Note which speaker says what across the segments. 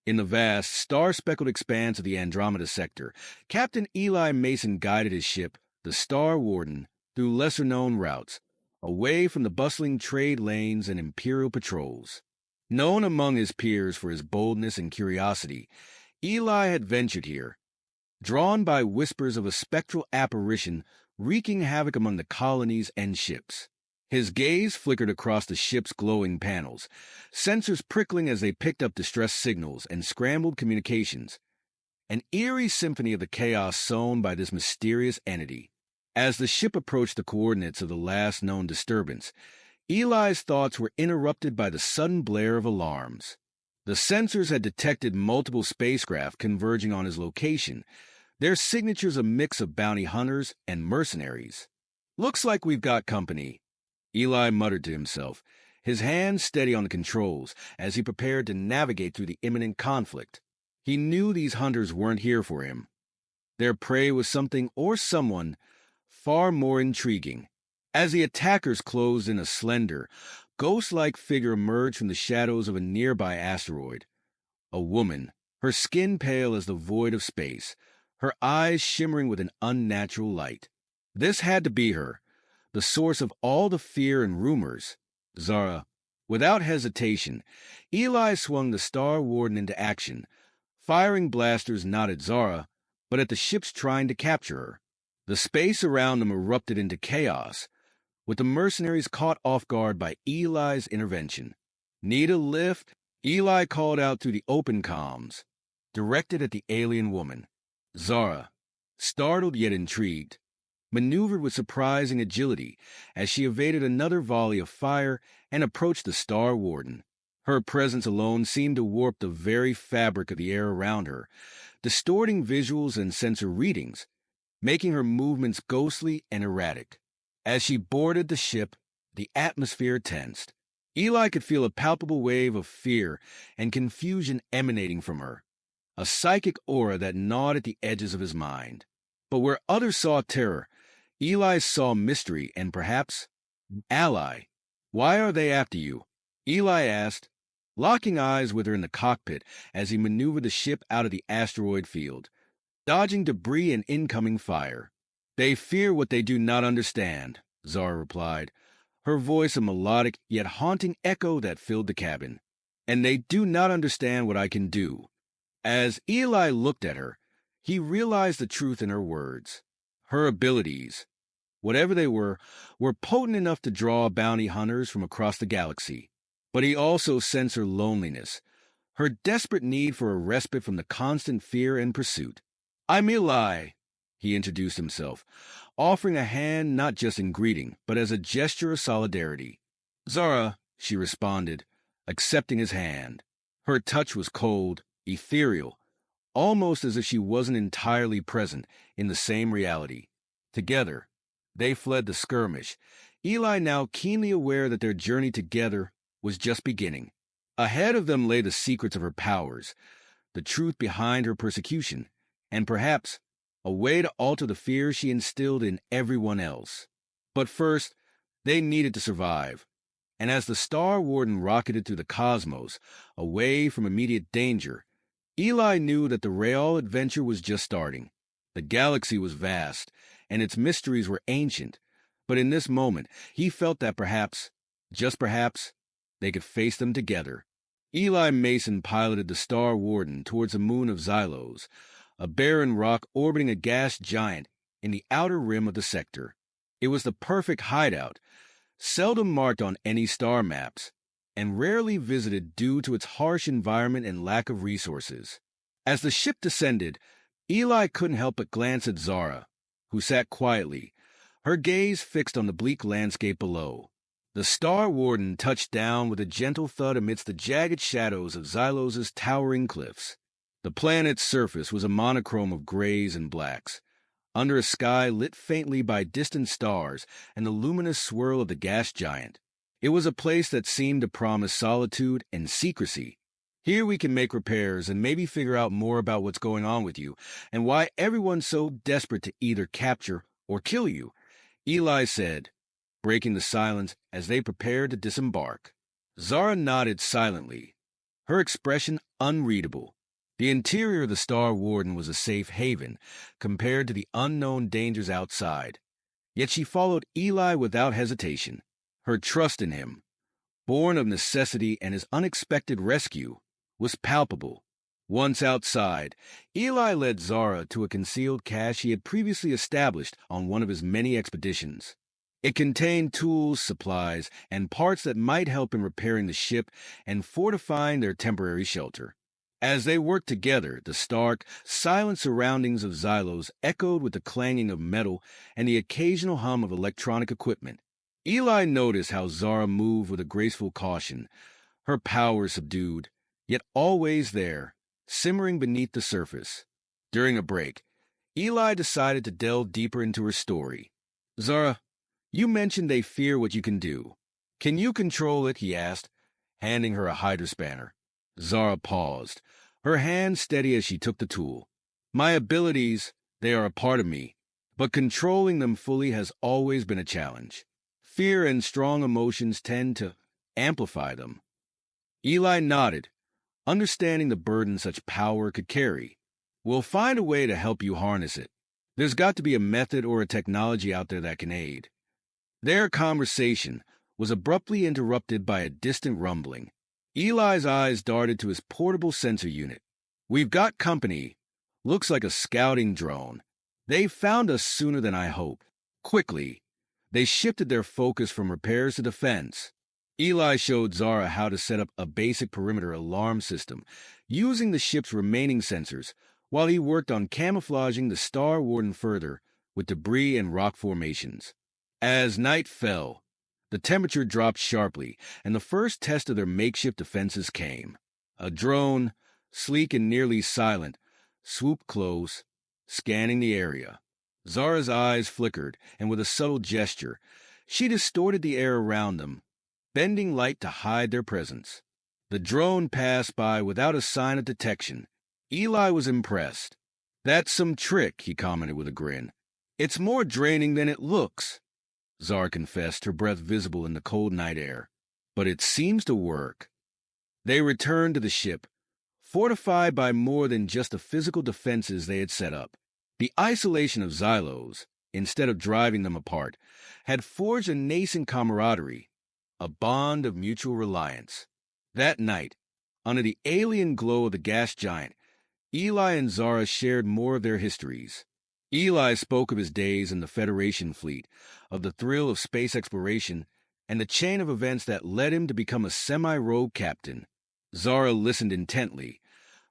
Speaker 1: In the vast, star-speckled expanse of the Andromeda sector, Captain Eli Mason guided his ship, the Star Warden, through lesser-known routes, away from the bustling trade lanes and imperial patrols. Known among his peers for his boldness and curiosity, Eli had ventured here, drawn by whispers of a spectral apparition wreaking havoc among the colonies and ships. His gaze flickered across the ship's glowing panels, sensors prickling as they picked up distress signals and scrambled communications, an eerie symphony of the chaos sown by this mysterious entity. As the ship approached the coordinates of the last known disturbance, Eli's thoughts were interrupted by the sudden blare of alarms. The sensors had detected multiple spacecraft converging on his location, their signatures a mix of bounty hunters and mercenaries. "Looks like we've got company," Eli muttered to himself, his hands steady on the controls as he prepared to navigate through the imminent conflict. He knew these hunters weren't here for him. Their prey was something or someone far more intriguing. As the attackers closed in, a slender, ghost-like figure emerged from the shadows of a nearby asteroid. A woman, her skin pale as the void of space, her eyes shimmering with an unnatural light. This had to be her, the source of all the fear and rumors. Zara. Without hesitation, Eli swung the Star Warden into action, firing blasters not at Zara, but at the ships trying to capture her. The space around them erupted into chaos, with the mercenaries caught off guard by Eli's intervention. "Need a lift?" Eli called out through the open comms, directed at the alien woman. Zara, startled yet intrigued, maneuvered with surprising agility as she evaded another volley of fire and approached the Star Warden. Her presence alone seemed to warp the very fabric of the air around her, distorting visuals and sensor readings, making her movements ghostly and erratic. As she boarded the ship, the atmosphere tensed. Eli could feel a palpable wave of fear and confusion emanating from her, a psychic aura that gnawed at the edges of his mind. But where others saw terror, Eli saw mystery and perhaps an ally. "Why are they after you?" Eli asked, locking eyes with her in the cockpit as he maneuvered the ship out of the asteroid field, dodging debris and incoming fire. "They fear what they do not understand," Zara replied, her voice a melodic yet haunting echo that filled the cabin. "And they do not understand what I can do." As Eli looked at her, he realized the truth in her words. Her abilities, whatever they were potent enough to draw bounty hunters from across the galaxy. But he also sensed her loneliness, her desperate need for a respite from the constant fear and pursuit. "I'm Eli," he introduced himself, offering a hand not just in greeting, but as a gesture of solidarity. "Zara," she responded, accepting his hand. Her touch was cold, ethereal, almost as if she wasn't entirely present in the same reality. Together, they fled the skirmish, Eli now keenly aware that their journey together was just beginning. Ahead of them lay the secrets of her powers, the truth behind her persecution, and perhaps a way to alter the fear she instilled in everyone else. But first, they needed to survive. And as the Star Warden rocketed through the cosmos, away from immediate danger, Eli knew that the Real adventure was just starting. The galaxy was vast, and its mysteries were ancient, but in this moment, he felt that perhaps, just perhaps, they could face them together. Eli Mason piloted the Star Warden towards the moon of Xylos, a barren rock orbiting a gas giant in the outer rim of the sector. It was the perfect hideout, seldom marked on any star maps, and rarely visited due to its harsh environment and lack of resources. As the ship descended, Eli couldn't help but glance at Zara, who sat quietly, her gaze fixed on the bleak landscape below. The Star Warden touched down with a gentle thud amidst the jagged shadows of Xylos' towering cliffs. The planet's surface was a monochrome of grays and blacks, under a sky lit faintly by distant stars and the luminous swirl of the gas giant. It was a place that seemed to promise solitude and secrecy. "Here we can make repairs and maybe figure out more about what's going on with you and why everyone's so desperate to either capture or kill you," Eli said, breaking the silence as they prepared to disembark. Zara nodded silently, her expression unreadable. The interior of the Star Warden was a safe haven compared to the unknown dangers outside. Yet she followed Eli without hesitation. Her trust in him, born of necessity and his unexpected rescue, was palpable. Once outside, Eli led Zara to a concealed cache he had previously established on one of his many expeditions. It contained tools, supplies, and parts that might help in repairing the ship and fortifying their temporary shelter. As they worked together, the stark, silent surroundings of Xylos echoed with the clanging of metal and the occasional hum of electronic equipment. Eli noticed how Zara moved with a graceful caution, her power subdued, yet always there, simmering beneath the surface. During a break, Eli decided to delve deeper into her story. "Zara, you mentioned they fear what you can do. Can you control it?" he asked, handing her a hydrospanner. Zara paused, her hand steady as she took the tool. "My abilities, they are a part of me, but controlling them fully has always been a challenge. Fear and strong emotions tend to amplify them." Eli nodded, understanding the burden such power could carry. "We'll find a way to help you harness it. There's got to be a method or a technology out there that can aid." Their conversation was abruptly interrupted by a distant rumbling. Eli's eyes darted to his portable sensor unit. "We've got company. Looks like a scouting drone. They found us sooner than I hoped." Quickly, they shifted their focus from repairs to defense. Eli showed Zara how to set up a basic perimeter alarm system, using the ship's remaining sensors, while he worked on camouflaging the Star Warden further with debris and rock formations. As night fell, the temperature dropped sharply, and the first test of their makeshift defenses came. A drone, sleek and nearly silent, swooped close, scanning the area. Zara's eyes flickered, and with a subtle gesture, she distorted the air around them, bending light to hide their presence. The drone passed by without a sign of detection. Eli was impressed. "That's some trick," he commented with a grin. "It's more draining than it looks," Zara confessed, her breath visible in the cold night air. "But it seems to work." They returned to the ship, fortified by more than just the physical defenses they had set up. The isolation of Xylos, instead of driving them apart, had forged a nascent camaraderie, a bond of mutual reliance. That night, under the alien glow of the gas giant, Eli and Zara shared more of their histories. Eli spoke of his days in the Federation fleet, of the thrill of space exploration, and the chain of events that led him to become a semi-rogue captain. Zara listened intently,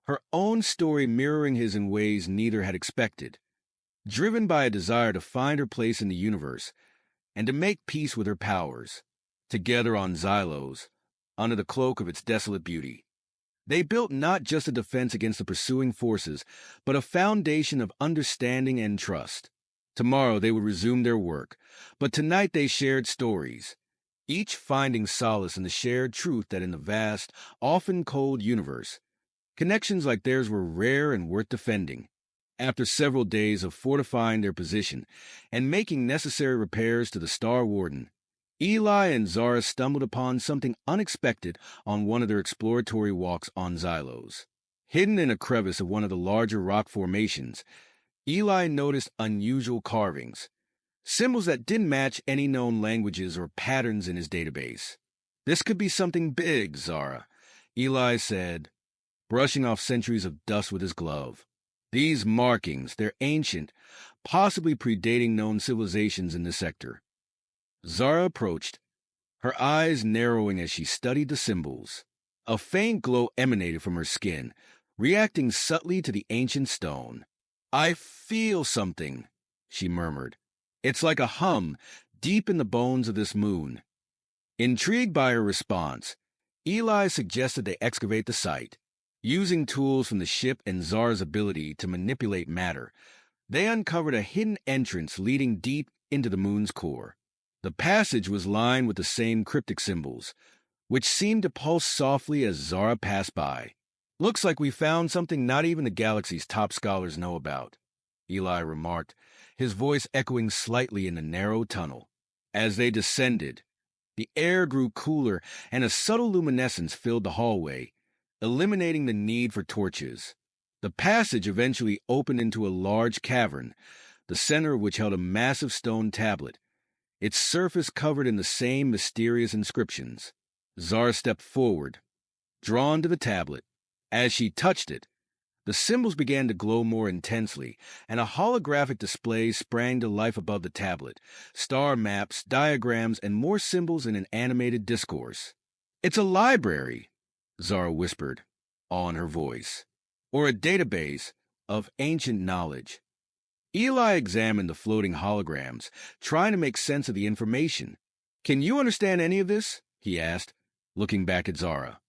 Speaker 1: her own story mirroring his in ways neither had expected. Driven by a desire to find her place in the universe and to make peace with her powers, together on Xylos, under the cloak of its desolate beauty, they built not just a defense against the pursuing forces, but a foundation of understanding and trust. Tomorrow they would resume their work, but tonight they shared stories, each finding solace in the shared truth that in the vast, often cold universe, connections like theirs were rare and worth defending. After several days of fortifying their position and making necessary repairs to the Star Warden, Eli and Zara stumbled upon something unexpected on one of their exploratory walks on Xylos. Hidden in a crevice of one of the larger rock formations, Eli noticed unusual carvings, symbols that didn't match any known languages or patterns in his database. "This could be something big, Zara," Eli said, brushing off centuries of dust with his glove. "These markings, they're ancient, possibly predating known civilizations in this sector." Zara approached, her eyes narrowing as she studied the symbols. A faint glow emanated from her skin, reacting subtly to the ancient stone. "I feel something," she murmured. "It's like a hum deep in the bones of this moon." Intrigued by her response, Eli suggested they excavate the site. Using tools from the ship and Zara's ability to manipulate matter, they uncovered a hidden entrance leading deep into the moon's core. The passage was lined with the same cryptic symbols, which seemed to pulse softly as Zara passed by. "Looks like we found something not even the galaxy's top scholars know about," Eli remarked, his voice echoing slightly in the narrow tunnel. As they descended, the air grew cooler and a subtle luminescence filled the hallway, eliminating the need for torches. The passage eventually opened into a large cavern, the center of which held a massive stone tablet, its surface covered in the same mysterious inscriptions. Zara stepped forward, drawn to the tablet. As she touched it, the symbols began to glow more intensely, and a holographic display sprang to life above the tablet. Star maps, diagrams, and more symbols in an animated discourse. "It's a library," Zara whispered, awe in her voice, "or a database of ancient knowledge." Eli examined the floating holograms, trying to make sense of the information. "Can you understand any of this?" he asked, looking back at Zara.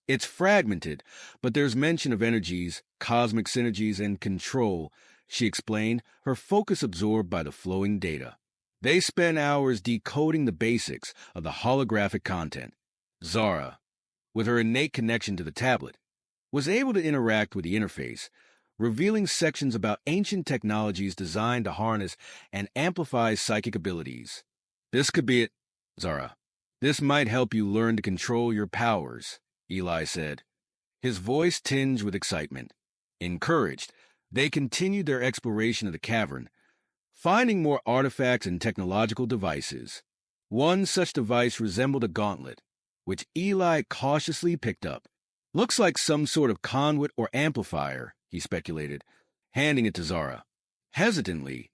Speaker 1: It's fragmented, but there's mention of energies, cosmic synergies, and control," she explained, her focus absorbed by the flowing data. They spent hours decoding the basics of the holographic content. Zara, with her innate connection to the tablet, was able to interact with the interface, revealing sections about ancient technologies designed to harness and amplify psychic abilities. "This could be it, Zara. This might help you learn to control your powers," Eli said, his voice tinged with excitement. Encouraged, they continued their exploration of the cavern, finding more artifacts and technological devices. One such device resembled a gauntlet, which Eli cautiously picked up. "Looks like some sort of conduit or amplifier," he speculated, handing it to Zara. Hesitantly,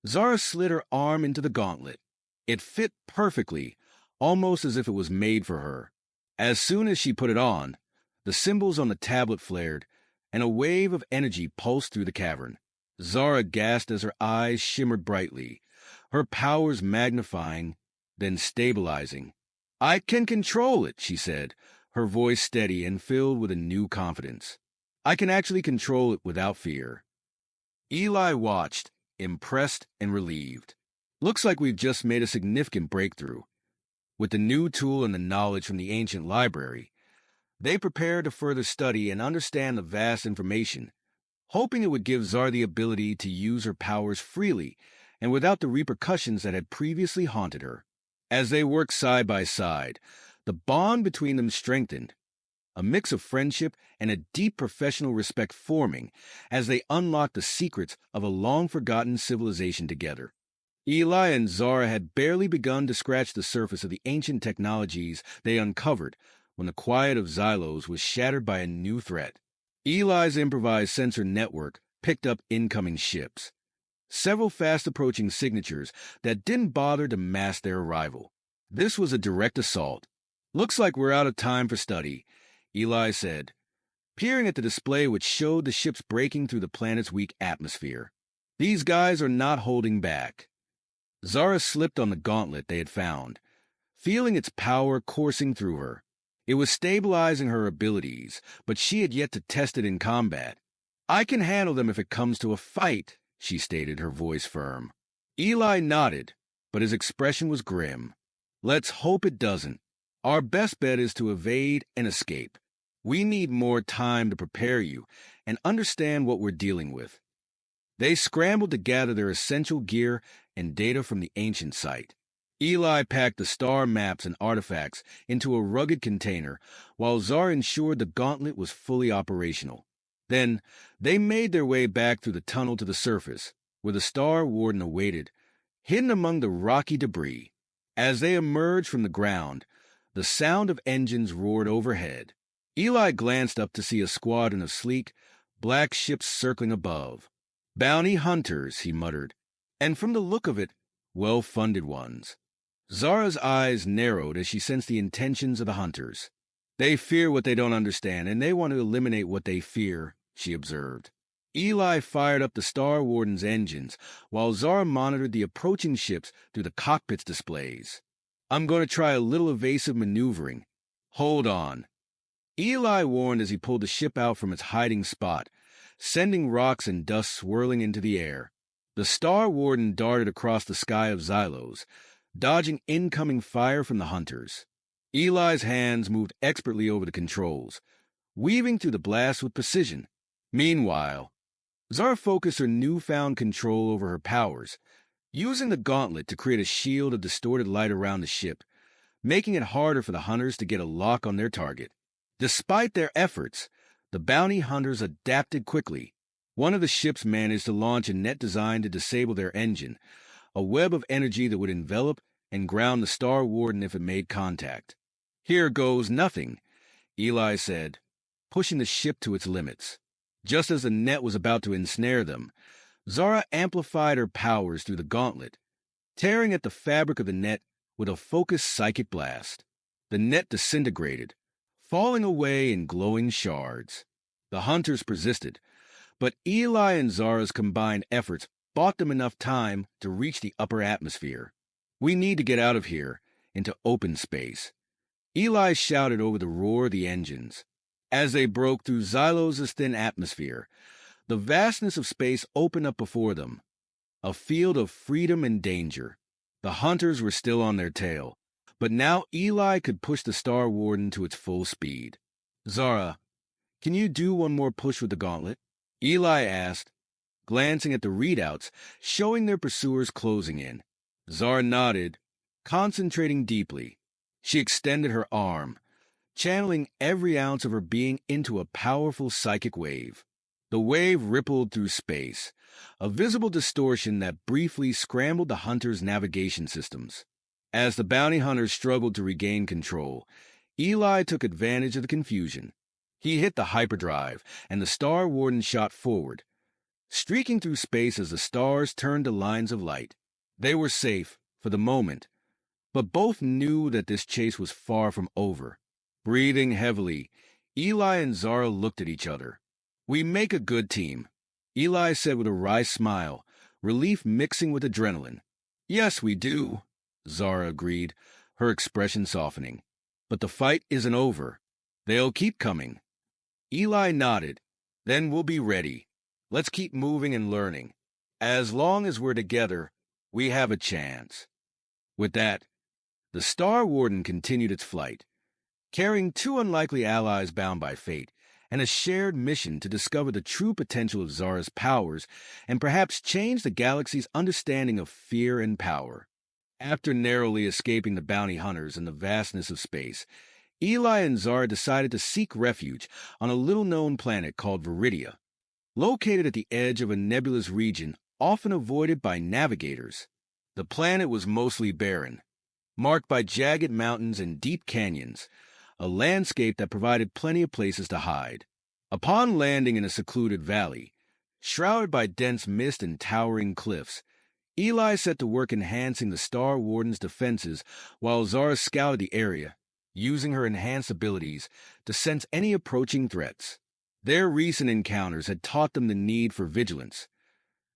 Speaker 1: Zara slid her arm into the gauntlet. It fit perfectly, almost as if it was made for her. As soon as she put it on, the symbols on the tablet flared, and a wave of energy pulsed through the cavern. Zara gasped as her eyes shimmered brightly, her powers magnifying, then stabilizing. "I can control it," she said, her voice steady and filled with a new confidence. "I can actually control it without fear." Eli watched, impressed and relieved. "Looks like we've just made a significant breakthrough." With the new tool and the knowledge from the ancient library, they prepared to further study and understand the vast information, hoping it would give Zara the ability to use her powers freely and without the repercussions that had previously haunted her. As they worked side by side, the bond between them strengthened, a mix of friendship and a deep professional respect forming as they unlocked the secrets of a long-forgotten civilization together. Eli and Zara had barely begun to scratch the surface of the ancient technologies they uncovered when the quiet of Xylos was shattered by a new threat. Eli's improvised sensor network picked up incoming ships, several fast-approaching signatures that didn't bother to mask their arrival. This was a direct assault. "Looks like we're out of time for study," Eli said, peering at the display which showed the ships breaking through the planet's weak atmosphere. "These guys are not holding back." Zara slipped on the gauntlet they had found, feeling its power coursing through her. It was stabilizing her abilities, but she had yet to test it in combat. "I can handle them if it comes to a fight," she stated, her voice firm. Eli nodded, but his expression was grim. "Let's hope it doesn't. Our best bet is to evade and escape. We need more time to prepare you and understand what we're dealing with." They scrambled to gather their essential gear and data from the ancient site. Eli packed the star maps and artifacts into a rugged container, while Zara ensured the gauntlet was fully operational. Then, they made their way back through the tunnel to the surface, where the Star Warden awaited, hidden among the rocky debris. As they emerged from the ground, the sound of engines roared overhead. Eli glanced up to see a squadron of sleek, black ships circling above. "Bounty hunters," he muttered, "and from the look of it, well-funded ones." Zara's eyes narrowed as she sensed the intentions of the hunters. "They fear what they don't understand, and they want to eliminate what they fear," she observed. Eli fired up the Star Warden's engines, while Zara monitored the approaching ships through the cockpit's displays. "I'm going to try a little evasive maneuvering. Hold on." Eli warned as he pulled the ship out from its hiding spot, sending rocks and dust swirling into the air. The Star Warden darted across the sky of Xylos, dodging incoming fire from the hunters. Eli's hands moved expertly over the controls, weaving through the blast with precision. Meanwhile, Zara focused her newfound control over her powers, using the gauntlet to create a shield of distorted light around the ship, making it harder for the hunters to get a lock on their target. Despite their efforts, the bounty hunters adapted quickly. One of the ships managed to launch a net designed to disable their engine, a web of energy that would envelop and ground the Star Warden if it made contact. "Here goes nothing," Eli said, pushing the ship to its limits. Just as the net was about to ensnare them, Zara amplified her powers through the gauntlet, tearing at the fabric of the net with a focused psychic blast. The net disintegrated, falling away in glowing shards. The hunters persisted, but Eli and Zara's combined efforts bought them enough time to reach the upper atmosphere. "We need to get out of here, into open space," Eli shouted over the roar of the engines. As they broke through Xylos' thin atmosphere, the vastness of space opened up before them, a field of freedom and danger. The hunters were still on their tail, but now Eli could push the Star Warden to its full speed. "Zara, can you do one more push with the gauntlet?" Eli asked, glancing at the readouts showing their pursuers closing in. Zara nodded, concentrating deeply. She extended her arm, channeling every ounce of her being into a powerful psychic wave. The wave rippled through space, a visible distortion that briefly scrambled the hunters' navigation systems. As the bounty hunters struggled to regain control, Eli took advantage of the confusion. He hit the hyperdrive, and the Star Warden shot forward, streaking through space as the stars turned to lines of light. They were safe, for the moment, but both knew that this chase was far from over. Breathing heavily, Eli and Zara looked at each other. "We make a good team," Eli said with a wry smile, relief mixing with adrenaline. "Yes, we do," Zara agreed, her expression softening. "But the fight isn't over. They'll keep coming." Eli nodded. "Then we'll be ready. Let's keep moving and learning. As long as we're together, we have a chance." With that, the Star Warden continued its flight, carrying two unlikely allies bound by fate, and a shared mission to discover the true potential of Zara's powers and perhaps change the galaxy's understanding of fear and power. After narrowly escaping the bounty hunters in the vastness of space, Eli and Zara decided to seek refuge on a little-known planet called Viridia, located at the edge of a nebulous region often avoided by navigators. The planet was mostly barren, marked by jagged mountains and deep canyons, a landscape that provided plenty of places to hide. Upon landing in a secluded valley, shrouded by dense mist and towering cliffs, Eli set to work enhancing the Star Warden's defenses while Zara scouted the area, using her enhanced abilities to sense any approaching threats. Their recent encounters had taught them the need for vigilance.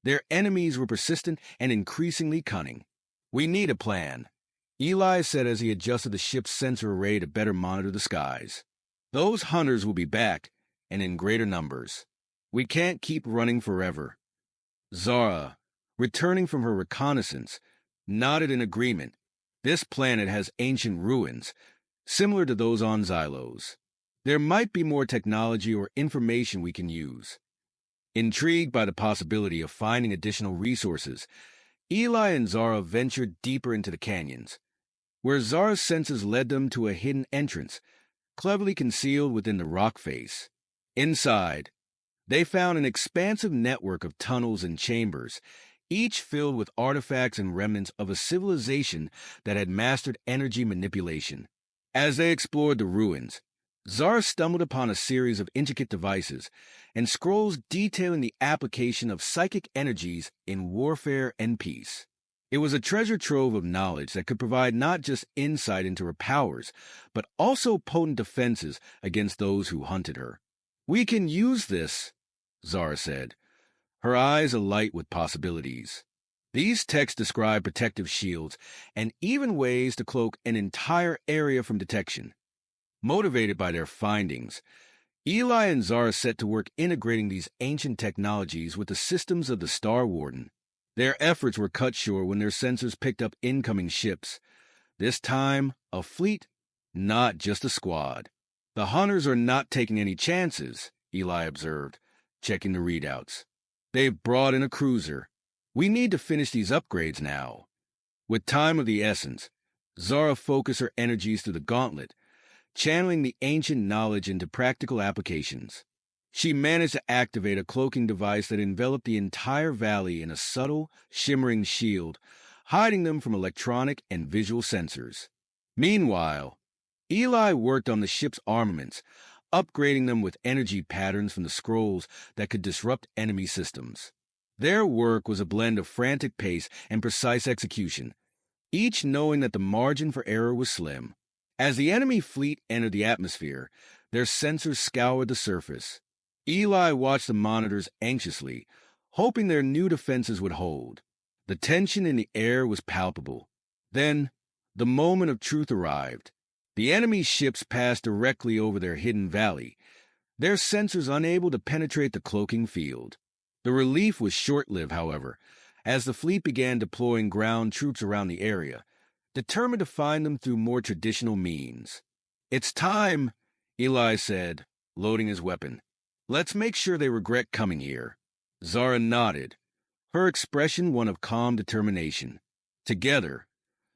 Speaker 1: Their enemies were persistent and increasingly cunning. "We need a plan," Eli said as he adjusted the ship's sensor array to better monitor the skies. "Those hunters will be back, and in greater numbers. We can't keep running forever." Zara, returning from her reconnaissance, nodded in agreement. This planet has ancient ruins, similar to those on Xylos. There might be more technology or information we can use. Intrigued by the possibility of finding additional resources, Eli and Zara ventured deeper into the canyons, where Zara's senses led them to a hidden entrance, cleverly concealed within the rock face. Inside, they found an expansive network of tunnels and chambers, each filled with artifacts and remnants of a civilization that had mastered energy manipulation. As they explored the ruins, Zara stumbled upon a series of intricate devices and scrolls detailing the application of psychic energies in warfare and peace. It was a treasure trove of knowledge that could provide not just insight into her powers, but also potent defenses against those who hunted her. "We can use this," Zara said, her eyes alight with possibilities. These texts describe protective shields and even ways to cloak an entire area from detection. Motivated by their findings, Eli and Zara set to work integrating these ancient technologies with the systems of the Star Warden. Their efforts were cut short when their sensors picked up incoming ships. This time, a fleet, not just a squad. "The hunters are not taking any chances," Eli observed, checking the readouts. "They've brought in a cruiser. We need to finish these upgrades now." With time of the essence, Zara focused her energies through the gauntlet, channeling the ancient knowledge into practical applications. She managed to activate a cloaking device that enveloped the entire valley in a subtle, shimmering shield, hiding them from electronic and visual sensors. Meanwhile, Eli worked on the ship's armaments, upgrading them with energy patterns from the scrolls that could disrupt enemy systems. Their work was a blend of frantic pace and precise execution, each knowing that the margin for error was slim. As the enemy fleet entered the atmosphere, their sensors scoured the surface. Eli watched the monitors anxiously, hoping their new defenses would hold. The tension in the air was palpable. Then, the moment of truth arrived. The enemy ships passed directly over their hidden valley, their sensors unable to penetrate the cloaking field. The relief was short-lived, however, as the fleet began deploying ground troops around the area, determined to find them through more traditional means. "It's time," Eli said, loading his weapon. "Let's make sure they regret coming here." Zara nodded, her expression one of calm determination. Together,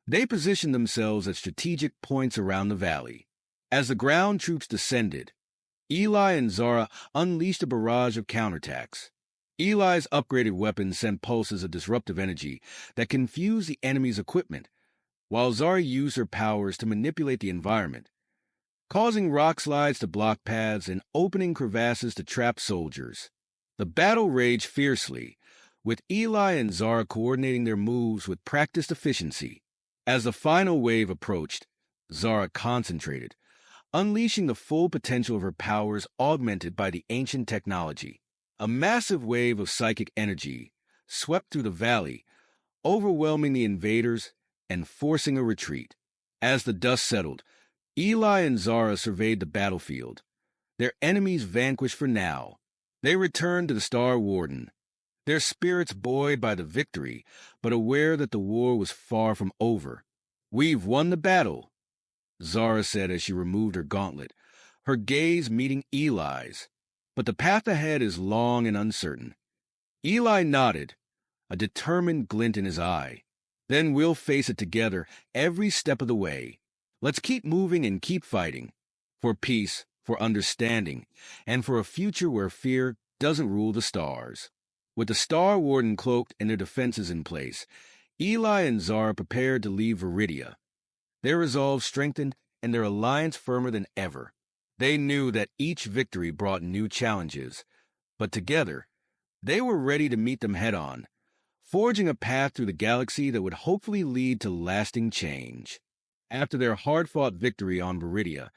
Speaker 1: they positioned themselves at strategic points around the valley. As the ground troops descended, Eli and Zara unleashed a barrage of counterattacks. Eli's upgraded weapons sent pulses of disruptive energy that confused the enemy's equipment, while Zara used her powers to manipulate the environment, causing rock slides to block paths and opening crevasses to trap soldiers. The battle raged fiercely, with Eli and Zara coordinating their moves with practiced efficiency. As the final wave approached, Zara concentrated, unleashing the full potential of her powers augmented by the ancient technology. A massive wave of psychic energy swept through the valley, overwhelming the invaders and forcing a retreat. As the dust settled, Eli and Zara surveyed the battlefield. Their enemies vanquished for now, they returned to the Star Warden, their spirits buoyed by the victory, but aware that the war was far from over. "We've won the battle," Zara said as she removed her gauntlet, her gaze meeting Eli's. "But the path ahead is long and uncertain." Eli nodded, a determined glint in his eye. "Then we'll face it together every step of the way. Let's keep moving and keep fighting. For peace, for understanding, and for a future where fear doesn't rule the stars." With the Star Warden cloaked and their defenses in place, Eli and Zara prepared to leave Viridia, their resolve strengthened and their alliance firmer than ever. They knew that each victory brought new challenges, but together, they were ready to meet them head-on, forging a path through the galaxy that would hopefully lead to lasting change. After their hard-fought victory on Viridia,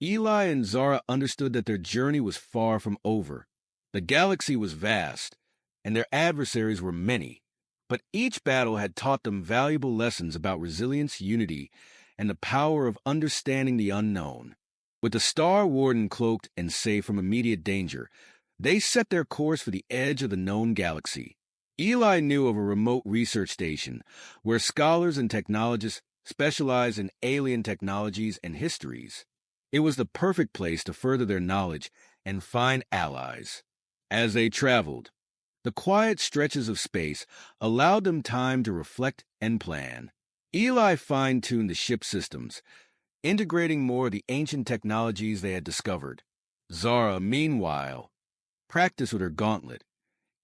Speaker 1: Eli and Zara understood that their journey was far from over. The galaxy was vast, and their adversaries were many, but each battle had taught them valuable lessons about resilience, unity, and the power of understanding the unknown. With the Star Warden cloaked and safe from immediate danger, they set their course for the edge of the known galaxy. Eli knew of a remote research station where scholars and technologists specialized in alien technologies and histories. It was the perfect place to further their knowledge and find allies. As they traveled, the quiet stretches of space allowed them time to reflect and plan. Eli fine-tuned the ship systems, integrating more of the ancient technologies they had discovered. Zara, meanwhile, practiced with her gauntlet,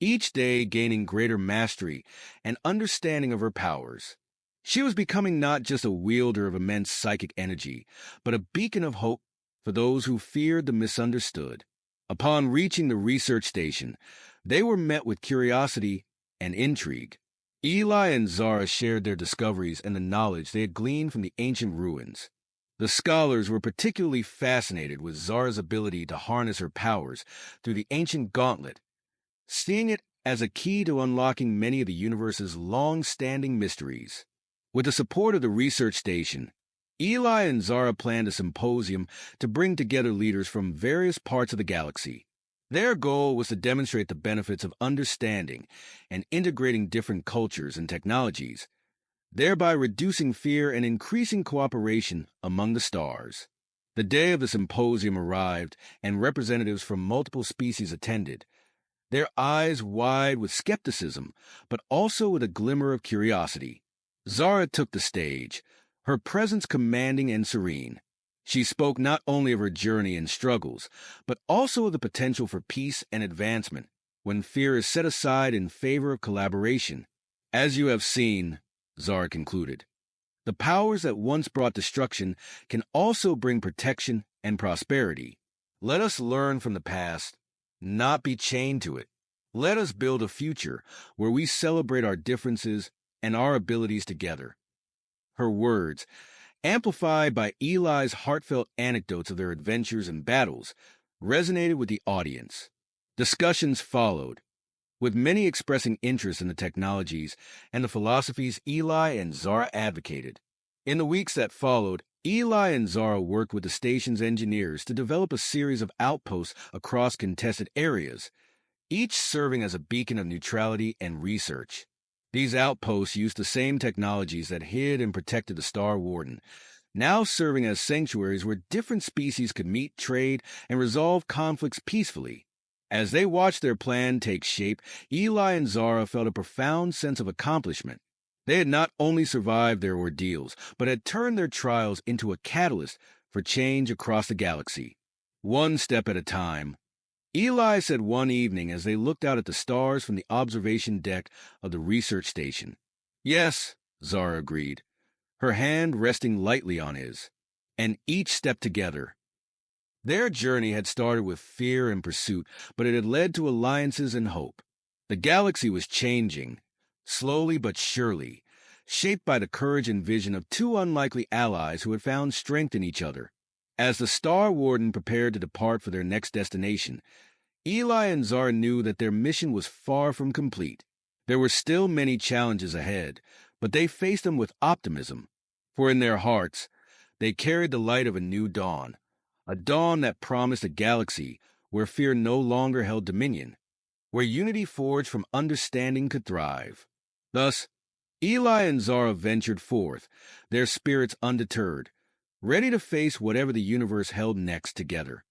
Speaker 1: each day gaining greater mastery and understanding of her powers. She was becoming not just a wielder of immense psychic energy, but a beacon of hope for those who feared the misunderstood. Upon reaching the research station, they were met with curiosity and intrigue. Eli and Zara shared their discoveries and the knowledge they had gleaned from the ancient ruins. The scholars were particularly fascinated with Zara's ability to harness her powers through the ancient gauntlet, seeing it as a key to unlocking many of the universe's long-standing mysteries. With the support of the research station, Eli and Zara planned a symposium to bring together leaders from various parts of the galaxy. Their goal was to demonstrate the benefits of understanding and integrating different cultures and technologies, thereby reducing fear and increasing cooperation among the stars. The day of the symposium arrived, and representatives from multiple species attended, their eyes wide with skepticism, but also with a glimmer of curiosity. Zara took the stage, her presence commanding and serene. She spoke not only of her journey and struggles, but also of the potential for peace and advancement when fear is set aside in favor of collaboration. As you have seen, Zara concluded, the powers that once brought destruction can also bring protection and prosperity. Let us learn from the past, not be chained to it. Let us build a future where we celebrate our differences and our abilities together. Her words, amplified by Eli's heartfelt anecdotes of their adventures and battles, resonated with the audience. Discussions followed, with many expressing interest in the technologies and the philosophies Eli and Zara advocated. In the weeks that followed, Eli and Zara worked with the station's engineers to develop a series of outposts across contested areas, each serving as a beacon of neutrality and research. These outposts used the same technologies that hid and protected the Star Warden, now serving as sanctuaries where different species could meet, trade, and resolve conflicts peacefully. As they watched their plan take shape, Eli and Zara felt a profound sense of accomplishment. They had not only survived their ordeals, but had turned their trials into a catalyst for change across the galaxy. One step at a time. Eli said one evening as they looked out at the stars from the observation deck of the research station. Yes, Zara agreed, her hand resting lightly on his. And each step together. Their journey had started with fear and pursuit, but it had led to alliances and hope. The galaxy was changing, slowly but surely, shaped by the courage and vision of two unlikely allies who had found strength in each other. As the Star Warden prepared to depart for their next destination, Eli and Zara knew that their mission was far from complete. There were still many challenges ahead, but they faced them with optimism, for in their hearts, they carried the light of a new dawn, a dawn that promised a galaxy where fear no longer held dominion, where unity forged from understanding could thrive. Thus, Eli and Zara ventured forth, their spirits undeterred, ready to face whatever the universe held next together.